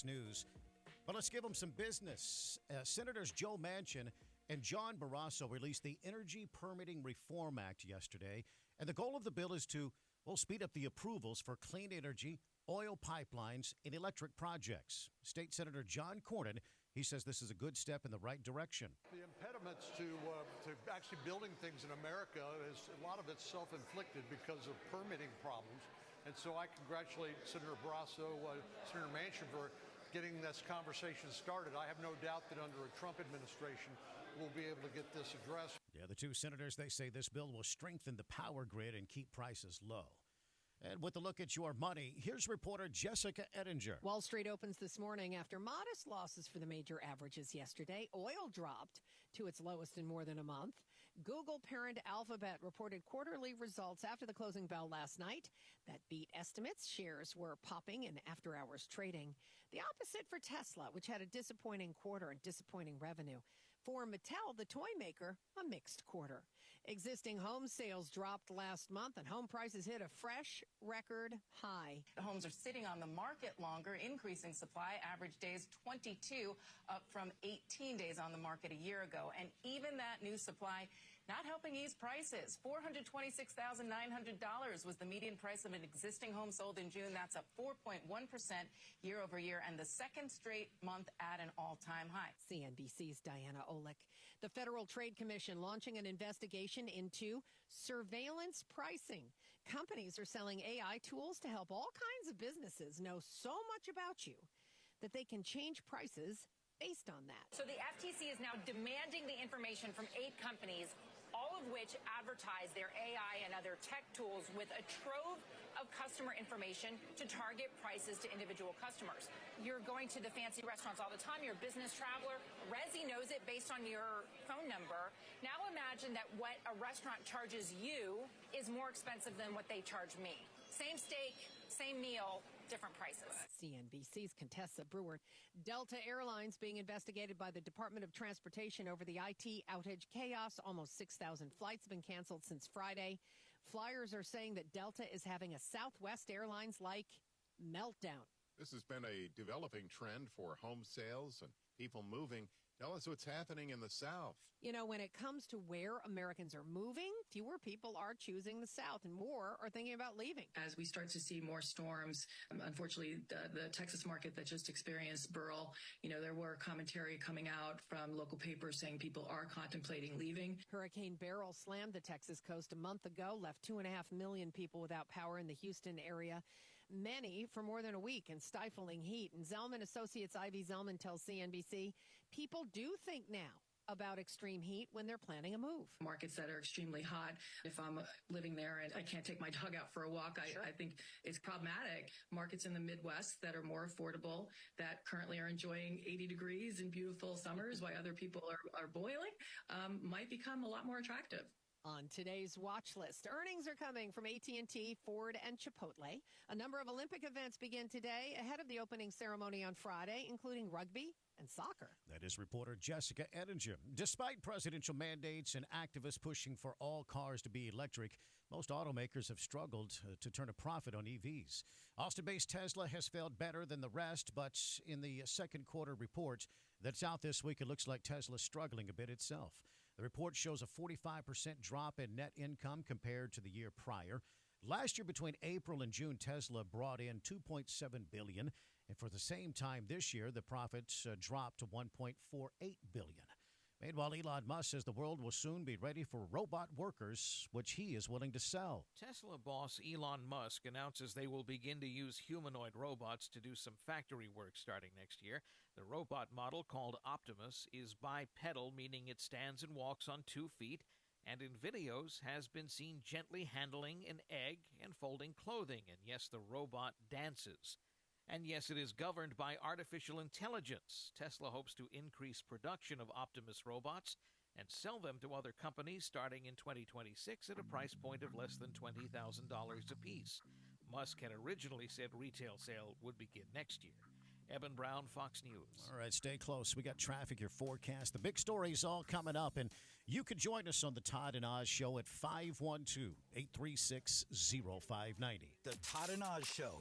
News. But let's give them some business. Senators Joe Manchin and John Barrasso released the Energy Permitting Reform Act yesterday. And the goal of the bill is to, speed up the approvals for clean energy, oil pipelines, and electric projects. State Senator John Cornyn, he says this is a good step in the right direction. The impediments to actually building things in America is a lot of it's self-inflicted because of permitting problems. And so I congratulate Senator Barrasso, Senator Manchin for getting this conversation started. I have no doubt that under a Trump administration, we'll be able to get this addressed. Yeah, the two senators, they say this bill will strengthen the power grid and keep prices low. And with a look at your money, here's reporter Jessica Ettinger. Wall Street opens this morning after modest losses for the major averages yesterday. Oil dropped to its lowest in more than a month. Google parent Alphabet reported quarterly results after the closing bell last night that beat estimates. Shares were popping in after-hours trading. The opposite for Tesla, which had a disappointing quarter and disappointing revenue. For Mattel, the toy maker, a mixed quarter. Existing home sales dropped last month, and home prices hit a fresh record high. The homes are sitting on the market longer, increasing supply. Average days 22, up from 18 days on the market a year ago. And even that new supply not helping ease prices. $426,900 was the median price of an existing home sold in June. That's up 4.1% year over year, and the second straight month at an all-time high. CNBC's Diana Olick. The Federal Trade Commission launching an investigation into surveillance pricing. Companies are selling AI tools to help all kinds of businesses know so much about you that they can change prices based on that. So the FTC is now demanding the information from 8 companies, all of which advertise their AI and other tech tools with a trove of customer information to target prices to individual customers. You're going to the fancy restaurants all the time. You're a business traveler. Resy knows it based on your phone number. Now imagine that what a restaurant charges you is more expensive than what they charge me. Same steak, same meal, different prices. CNBC's Contessa Brewer. Delta Airlines being investigated by the Department of Transportation over the IT outage chaos. Almost 6,000 flights have been canceled since Friday. Flyers are saying that Delta is having a Southwest Airlines-like meltdown. This has been a developing trend for home sales and people moving. Tell us what's happening in the South. You know, when it comes to where Americans are moving, fewer people are choosing the South and more are thinking about leaving. As we start to see more storms, unfortunately, the Texas market that just experienced Burl, there were commentary coming out from local papers saying people are contemplating leaving. Hurricane Beryl slammed the Texas coast a month ago, left 2.5 million people without power in the Houston area. Many for more than a week in stifling heat. And Zellman Associates Ivy Zellman tells CNBC, people do think now about extreme heat when they're planning a move. Markets that are extremely hot, if I'm living there and I can't take my dog out for a walk, Sure. I think it's problematic. Markets in the Midwest that are more affordable, that currently are enjoying 80 degrees and beautiful summers while other people are boiling, might become a lot more attractive. On today's watch list, earnings are coming from AT&T, Ford, and Chipotle. A number of Olympic events begin today ahead of the opening ceremony on Friday, including rugby and soccer. That is reporter Jessica Ettinger. Despite presidential mandates and activists pushing for all cars to be electric, most automakers have struggled to turn a profit on EVs. Austin-based Tesla has failed better than the rest, but in the second quarter report that's out this week, it looks like Tesla's struggling a bit itself. The report shows a 45% drop in net income compared to the year prior. Last year, between April and June, Tesla brought in $2.7 billion, and for the same time this year, the profits dropped to $1.48 billion. Meanwhile, Elon Musk says the world will soon be ready for robot workers, which he is willing to sell. Tesla boss Elon Musk announces they will begin to use humanoid robots to do some factory work starting next year. The robot model, called Optimus, is bipedal, meaning it stands and walks on 2 feet, and in videos has been seen gently handling an egg and folding clothing. And yes, the robot dances. And yes, it is governed by artificial intelligence. Tesla hopes to increase production of Optimus robots and sell them to other companies starting in 2026 at a price point of less than $20,000 apiece. Musk had originally said retail sale would begin next year. Eben Brown, Fox News. All right, stay close. We got traffic, your forecast. The big stories all coming up, and you can join us on the Todd and Oz Show at 512-836-0590. The Todd and Oz Show.